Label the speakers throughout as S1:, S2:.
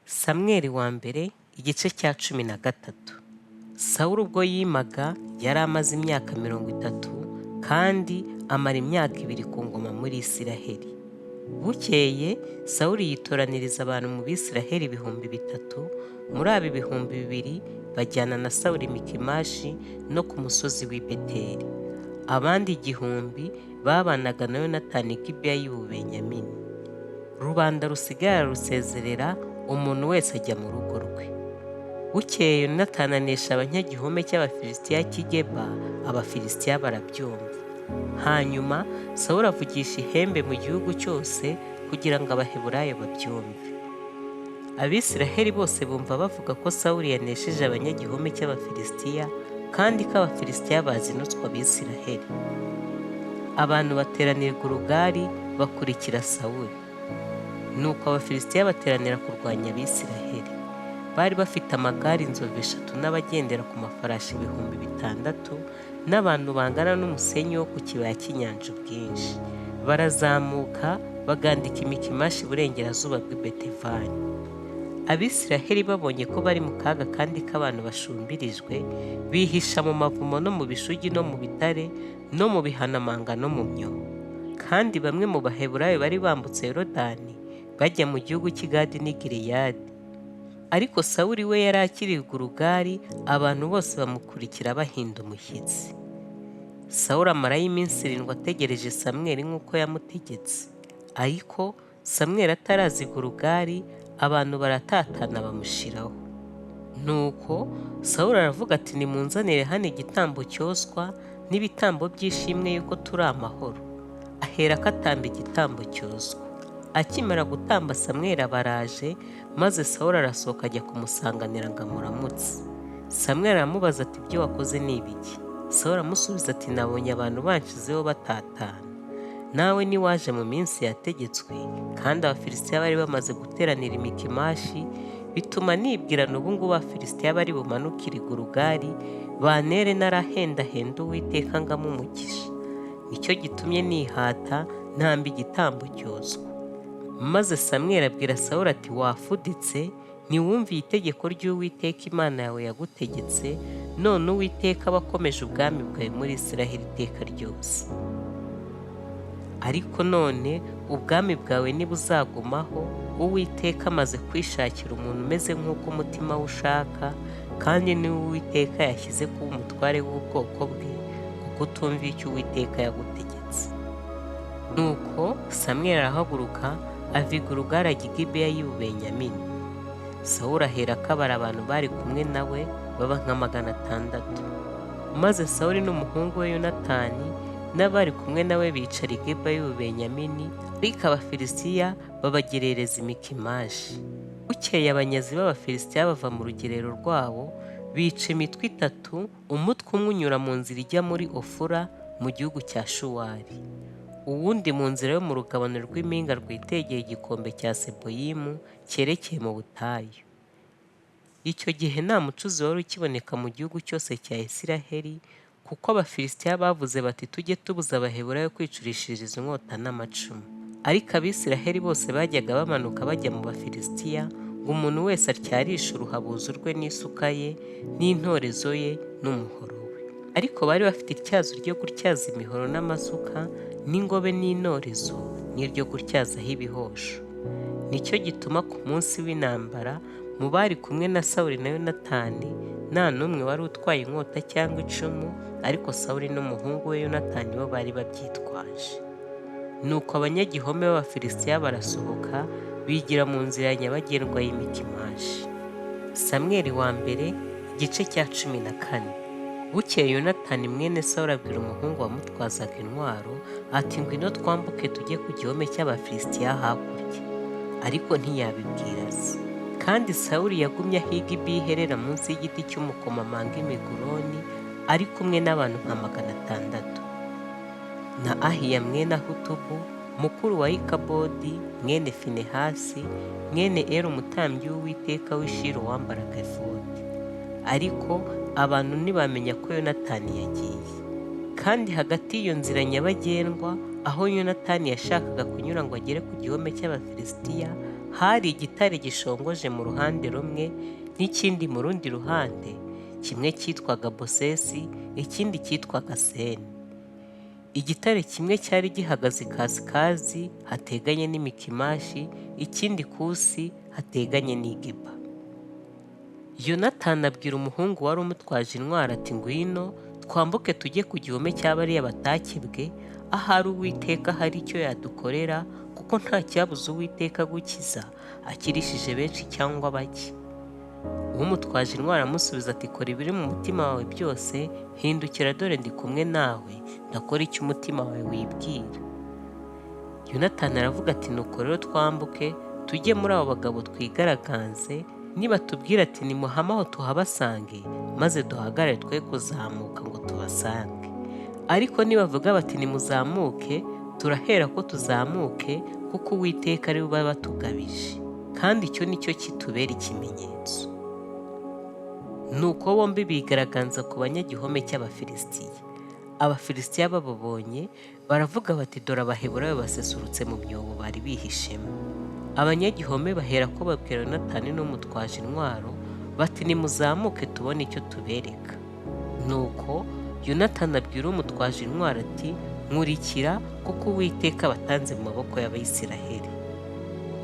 S1: Samweli wa mbere igice cya 13. Sawuli ubwo yimaga yari amaze imyaka 30 kandi amara imyaka 2 ku ngoma muri Isiraheli. Bukeye Sawuli yitoraniriza abantu mu Bisiraheli 3,000, muri abo 2,000 bajyana na Sawuli Mikimashi no ku musozi w'i Beteli. Abandi 1,000 babanaga na Yonatani i Gibeya y'i Benyamini. Rubanda rusigara rusezerera, umuntu wese ajya mu rugo rwe. Bukeye Yonatani anesha abanyagihome cy'Abafilisitiya cy'i Geba, Abafilisitiya barabyumva. Hanyuma Sawuli avugisha ihembe mu gihugu cyose kugira ngo Abaheburayo babyumve. Abisiraheli bose bumva bavuga ko Sawuli yanesheje abanyagihome cy'Abafilisitiya kandi ko Abafilisitiya bazinutswe Abisiraheli. Abantu bateranira i Gilugari bakurikira Sawuli. Nuko Abafilisitiya bateranira kurwanya Abisiraheli. Bari bafite amagare 3,000 n'abagendera ku mafarashi 6,000 n'abantu bangana n'umusenyi wo ku kibaya cy'inyanja ubwinshi. Barazamuka bagandika Mikimashi iburengerazuba bw'i Betevani. Abisiraheli babonye ko bari mu kaga kandi ko abantu bashumbirijwe, bihisha mu mavumo no mu bishugi no mu bitare no mu bihanamanga no mu myobo. Kandi bamwe mu Baheburayo bari bambutse Yorodani bajya mu gihugu cy'i Gadi n'i Gileyadi. Ariko Sawuli we yari akiri i Gilugari, abantu bose bamukurikira bahinda umushyitsi. Sawuli amarayo iminsi 7 ategereje Samweli nk'uko yamutegetse. Ariko Samweli atarazi i Gilugari, abantu baratatana bamushiraho. Nuko Sawuli aravuga ati, nimunzanire hano igitambo cyoswa n'ibitambo by'ishimwe yuko turi amahoro. Aherako atamba igitambo cyoswa. Akimara gutamba Samweli baraje, maze Sawuli arasohoka ajya kumusanganira ngo amuramutse. Samweli aramubaza ati, ibyo wakoze ni ibiki? Sawuli aramusubiza ati, nabonye abantu banshizeho batatana. Nawe niwaje mu minsi yategetswe, kandi Abafilisitiya bari bamaze guteranira i Mikimashi, bituma nibwirana ubu ngubu Abafilisitiya bari bumanukire i Gilugari, bantere narahendahenda Uwiteka ngo amumugishe. Nicyo gitumye nihata ntamba igitambo cyoswa. Maze Samweli abwira Sawuli ati, wafuditse, ntiwumviye itegeko ry'Uwiteka Imana yawe yagutegetse, none Uwiteka aba akomeje ubwami bwawe muri Isiraheli iteka ryose. Ariko none ubwami bwawe ntibuzagumaho, Uwiteka amaze kwishakira umuntu umeze nk'uko umutima we ushaka, kandi ni Uwiteka yashyize kuba umutware w'ubwoko bwe, kuko utumviye icyo Uwiteka yagutegetse. Nuko Samweli arahaguruka ava i Gilugari ajya i Gibeya y'i Benyamini. Sawuli aherako abara abantu bari kumwe nawe baba nka 600. Maze Sawuli n'umuhungu we Yonatani n'abari kumwe nawe bicara i Gibeya y'i Benyamini, ariko Abafilisitiya babagerereza i Mikimashi. Bukeye abanyazi b'Abafilisitiya bava mu rugerero rwabo, bica imitwe 3, umutwe umwe unyura mu nzira ijya muri Ofura mu gihugu cya Shuwali, uwundi mu nzira yo mu rugabano rw'impinga rwitegeye igikombe cya Seboyimu cyerekeye mu butayu. Icyo gihe nta mucuzi wari ukiboneka mu gihugu cyose cya Isiraheli, kuko Abafilisitiya bavuze bati, tujye tubuza Abaheburayo kwicurishiriza inkota n'amacumu. Ariko Abisiraheli bose bajyaga bamanuka bajya mu Bafilisitiya, ngo umuntu wese atyarishe uruhabuzo rwe n'isuka ye n'intorezo ye n'umuhoro we. Ariko bari bafite ityazo ryo gutyaza imihoro n'amasuka n'ingobe n'intorezo n'iryo gutyazaho ibihosho. Nicyo gituma ku munsi w'intambara mu bari kumwe na Sawuli na Yonatani, nta n'umwe wari utwaye inkota cyangwa icumu, ariko Sawuli n'umuhungu we Yonatani bo bari babyitwaje. Nuko abanyagihome b'Abafilisitiya barasohoka, bigira mu nzira nyabagendwa y'i Mikimashi. Samweli wa mbere igice cya 14. Bukeye Yonatani mwene Sawuli abwira umuhungu wamutwazaga intwaro ati, ngwino twambuke tujye ku gihome cy'Abafilisitiya hakurya. Ariko ntiyabibwira se. Kandi Sawuli yagumye ahiga iherera munsi y'igiti cy'umukomamanga i Miguroni, ari kumwe n'abantu nka 600. Na Ahiya mwene Ahutubu, mukuru wa Ikabodi mwene Finehasi, mwene Eri umutambyi w'Uwiteka w'i Shilo wambaraga efodi. Ariko abantu ntibamenya ko Yonatani yagiye. Kandi hagati y'iyo nzira nyabagendwa, aho Yonatani yashakaga kunyura ngo agere ku gihome cy'Abafilisitiya, hari igitare gishongoje mu ruhande rumwe n'ikindi mu rundi ruhande, kimwe cyitwaga Bosesi, ikindi cyitwaga Seni. Igitare kimwe cyari gihagaze ikasikazi hateganye n'Imikimashi, ikindi kusi hateganye n'Igeba. Yonatani abwira umuhungu wari umutwaje intwaro ati ngwino twambuke tujye ku gihome cy'abariya batakebwe, ahari Uwiteka hari icyo yadukorera, kuko nta cyabuza Uwiteka gukiza akirishije benshi cyangwa bake. Umutwaje intwaro amusubiza ati kora ibiri mu mutima wawe byose, hindukira dore ndi kumwe nawe, ndakora icyo umutima wawe wibwira. Yonatani aravuga ati nuko rero twambuke tujye muri abo bagabo twigaragaze, nibatubwira ati nimuhame aho tuhabasange, maze duhagarare twe kuzamuka ngo tubasange. Ariko nibavuga bati nimuzamuke, turahera ko tuzamuke, kuko Uwiteka ari we uba batugabije, kandi icyo ni cyo kitubera ikimenyetso. Nuko bombi bigaragaza ku banyagihome cy'Abafilisitiya. Abafilisitiya bababonye baravuga bati dore Abaheburayo basesurutse mu myobo bari bihishemo. Abanyagihome bahera ko babwira Yonatani n'umutwaje intwaro bati nimuzamuke tubone icyo tubereka. Nuko Yonatani abwira umutwaje intwaro ati nkurikira, kuko Uwiteka abatanze mu maboko y'Abayisiraheli.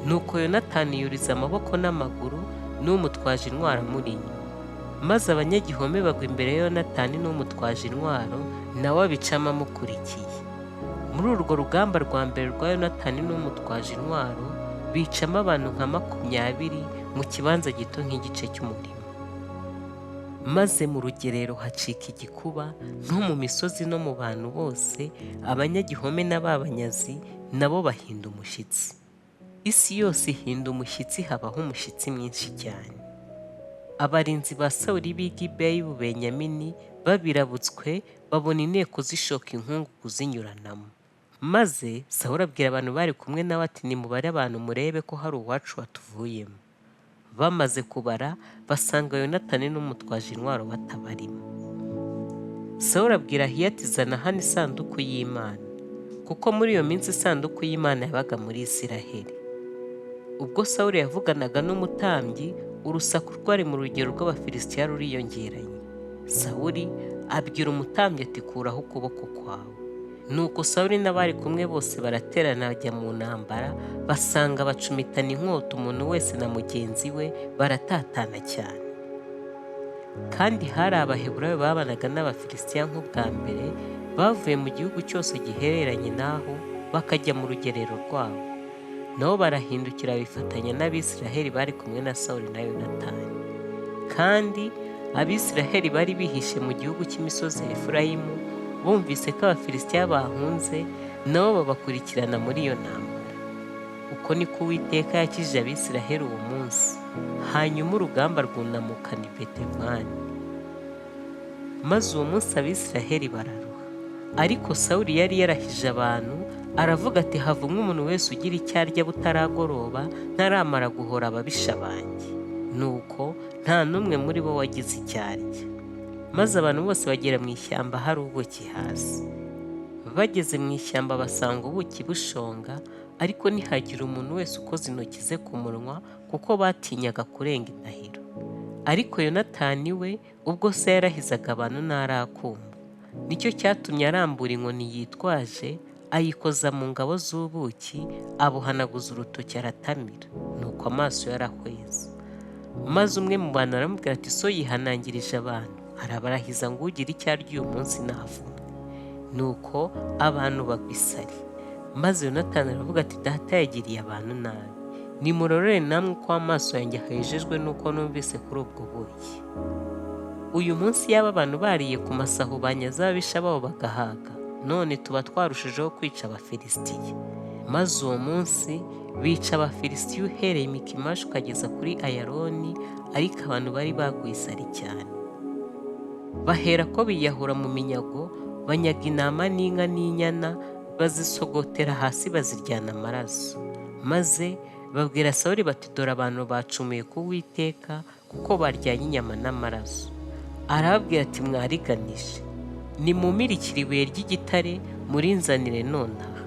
S1: Nuko Yonatani yuriza amaboko n'amaguru n'umutwaje intwaro amuri inyuma. Maze abanyagihome bagwa imbere ya Yonatani n'umutwaje intwaro, nawe abicamo amukurikiye. Muri urwo rugamba rwa mbere rwa Yonatani n'umutwaje intwaro, bicamo abantu nka 20 mu kibanza gito nk'igice cy'umurima. Maze mu rugerero hacika igikuba, no mu misozi no mu bantu bose, abanyagihome n'ababanyazi nabo bahinda umushyitsi. Isi yose ihinda umushyitsi, habaho umushyitsi mwinshi cyane. Abarinzi ba Sawuli b'i Gibeya y'Ububenyamini babirabutswe, babona inteko zishoka inkungugu zinyuranamo. Maze Sawuli abwira abantu bari kumwe nawe ati nimubare abantu murebe ko hari uwacu watuvuyemo. Bamaze kubara basanga Yonatani n'umutwaje intwaro batabarimo. Sawuli abwira Ahiya ati zana hano isanduku y'Imana, kuko muri iyo minsi isanduku y'Imana yabaga muri Isiraheli. Ubwo Sawuli yavuganaga n'umutambyi, urusaku rwari mu rugero rw'Abafilisitiya ruriyongeranye. Sawuli abwira umutambyi ati kuraho ukuboko kwawe. Nuko Sawuli n'abari kumwe bose baraterana bajya mu ntambara, basanga bacumitana inkota umuntu wese na mugenzi we, baratatana cyane. Kandi hari Abaheburayo babanaga n'Abafilisitiya nk'ubwa mbere, bavuye mu gihugu cyose gihereranye n'aho bakajya mu rugerero rwabo. Nabo barahindukira bifatanya n'Abisiraheli bari kumwe na Sawuli na Yonatani. Kandi Abisiraheli bari bihishe mu gihugu cy'imisozi ya Efurayimu, bumvise ko Abafilisitiya bahunze, nabo babakurikirana muri iyo ntambara. Uko niko Uwiteka yakijije Abisiraheli uwo munsi. Hanyuma urugamba rwunamukana i Betevani. Maze uwo munsi Abisiraheli bararuha. Ariko Sawuli yari yarahije abantu, aravuga ati havumwe umuntu wese ugira icyo arya butaragoroba, ntaramara guhora ababisha banjye. Nuko nta n'umwe muri bo wagize icyo arya. Maze abantu bose bagera mu ishyamba hari ubuki hasi. Bageze mu ishyamba basanga ubuki bushonga, ariko ntihagira umuntu wese ukoze intoki ze ku munwa, kuko batinyaga kurenga indahiro. Ariko Yonatani we ubwo se yarahizaga abantu ntarakumva. Nicyo cyatumye arambura inkoni yitwaje, ayikoza mu ngabo z'ubuki, abuhanaguza urutoki aratamira. Nuko amaso yarahweze. Maze umwe mu bantu aramubwira ati so yihanangirije abantu, arabarahiza ngo ugira icyo arya uyu munsi navumwe. Nuko abantu bagwa isari. Maze Yonatani aravuga ati data yagiriye abantu nabi, nimurorere namwe uko amaso yanjye ahejejwe nuko numvise kuri ubwo buki. Uyu munsi yaba abantu bariye ku masaho banyaza ababisha babo bagahaga, none tuba twarushijeho kwica Abafilisitiya. Maze uwo munsi bica Abafilisitiya uhereye Mikimashi ukageza kuri Ayaloni, ariko abantu bari baguye isari cyane. Bahera ko biyahura mu minyago, banyaga intama n'inka n'inyana, bazisogotera hasi baziryana amaraso. Maze babwira Sawuli bati dore abantu bacumuye ku Uwiteka, kuko baryanye inyama n'amaraso. Arababwira ati mwariganije, nimumirikire ibuye ry'igitare murinzanire nonaha.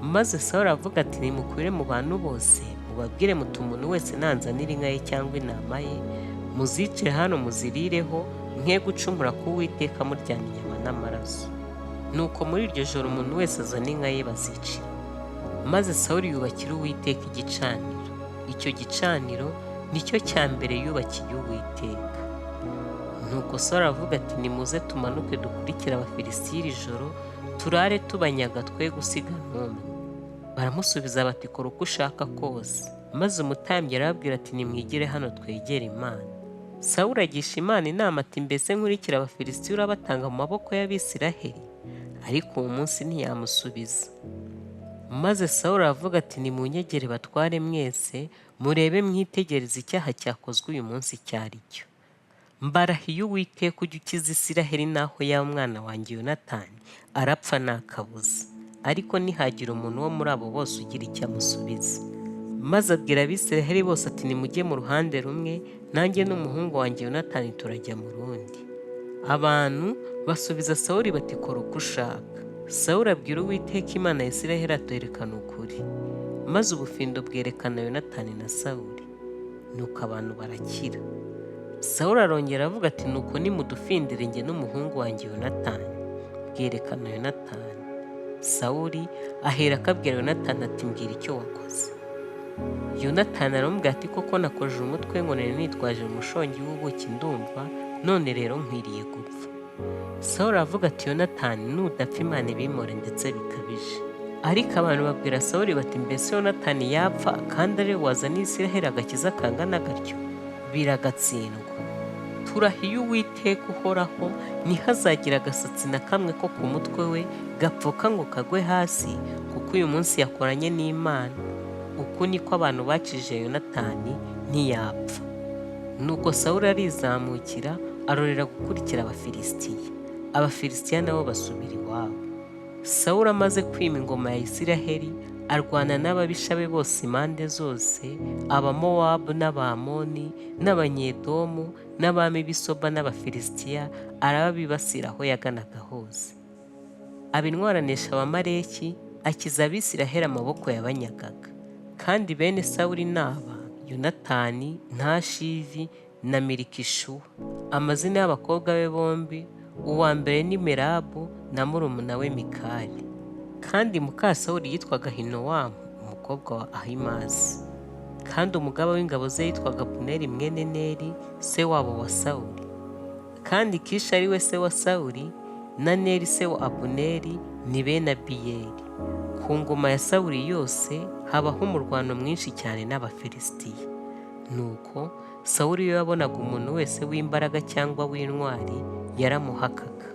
S1: Maze Sawuli aravuga ati nimukwire mu bantu bose mubabwire muti umuntu wese nanzanira inka ye cyangwa intama ye, muzice hano muzirireho, mwe gucumura ku Uwiteka muryana inyama n'amaraso. Nuko muri iryo joro umuntu wese azana inka ye bazicira. Maze Sawuli yubakira Uwiteka igicaniro. Icyo gicaniro nicyo cya mbere yubakiye Uwiteka. Nuko Sawuli aravuga ati nimuze tumanuke dukurikire Abafilisitiya iri joro, turare tubanyaga twe gusiga n'umwe. Baramusubiza bati kora uko ushaka kose. Maze umutambyi arababwira ati nimwigire hano twegere Imana. Sawuli agisha Imana inama ati mbese nkurikira Abafilisitiya urabatanga mu maboko y'Abisiraheli? Ariko uwo munsi ntiyamusubiza. Maze Sawuli aravuga ati nimunyegere batware mwese, murebe mwitegereze icyaha cyakozwe uyu munsi icyo ari cyo. Mbarahiye Uwiteka ujya ukiza Isiraheli naho yaba umwana wanjye Yonatani arapfa nta kabuza. Ariko nihagira umuntu wo muri abo bose ugira icyo amusubiza. Maze abwira Abisiraheli bose ati nimujye mu ruhande rumwe, nanjye n'umuhungu wanjye Yonatani turajya mu rundi. Abantu basubiza Sawuli bati kora uko ushaka. Sawuli abwira Uwiteka Imana ya Isiraheli atuherekana ukuri. Maze ubufindo bwerekana Yonatani na Sawuli. Nuko abantu barakira. Sawuli arongera avuga ati nuko nimudufindire njye n'umuhungu wanjye Yonatani. Bwerekana Yonatani. Sawuli ahera akabwira Yonatani ati mbwira icyo wakoze. Yonatani aramubwira ati koko nakojeje umutwe ngo nari nitwaje umushongi w'ubuki ndumva, none rero nkwiriye gupfa. Sawuli aravuga ati Yonatani nudapfa Imana ibimore ndetse bikabije. Ariko abantu babwira Sawuli bati mbese Yonatani yapfa kandi ari we wazaniye Isiraheli agakiza kangana gatyo? Biragatsindwa. Turahiye Uwiteka uhoraho ntihazagira agasatsi na kamwe ko ku mutwe we gapfuka ngo kagwe hasi, kuko uyu munsi yakoranye n'Imana. Uku niko abantu bakijije Yonatani ntiyapfa. Nuko Sawuli arizamukira arorera gukurikira Abafilisitiya. Abafilisitiya nabo basubira iwabo. Sawuli amaze kwima ingoma ya Isiraheli arwana n'ababisha be bose impande zose, Abamowabu n'Abamoni n'Abanyedomu n'abami b'Isoba n'Abafilisitiya, arababibasira aho yaganaga hose. Abintwaranisha Abamaleki, akiza Abisiraheli amaboko yabanyagaga. Kandi bene Sawuli n'aba Yonatani, Ntashivi na Mirikishuwa. Amazina y'abakobwa be bombi, uwa mbere ni Merabu na murumuna we Mikali. Kandi muka Sawuli yitwaga Ahinowamu umukobwa wa Ahimasi. Kandi umugaba w'ingabo ze yitwaga Abuneri mwene Neri, se wabo wa Sawuli. Kandi Kisha ari we se wa Sawuli na Neri se wa Abuneri ni bene Abiyeli. Ku ngoma ya Sawuli yose habaho umurwano mwinshi cyane n'Abafilisitiya. Nuko Sawuli iyo yabonaga umuntu wese w'imbaraga cyangwa w'intwari yaramuhakaga.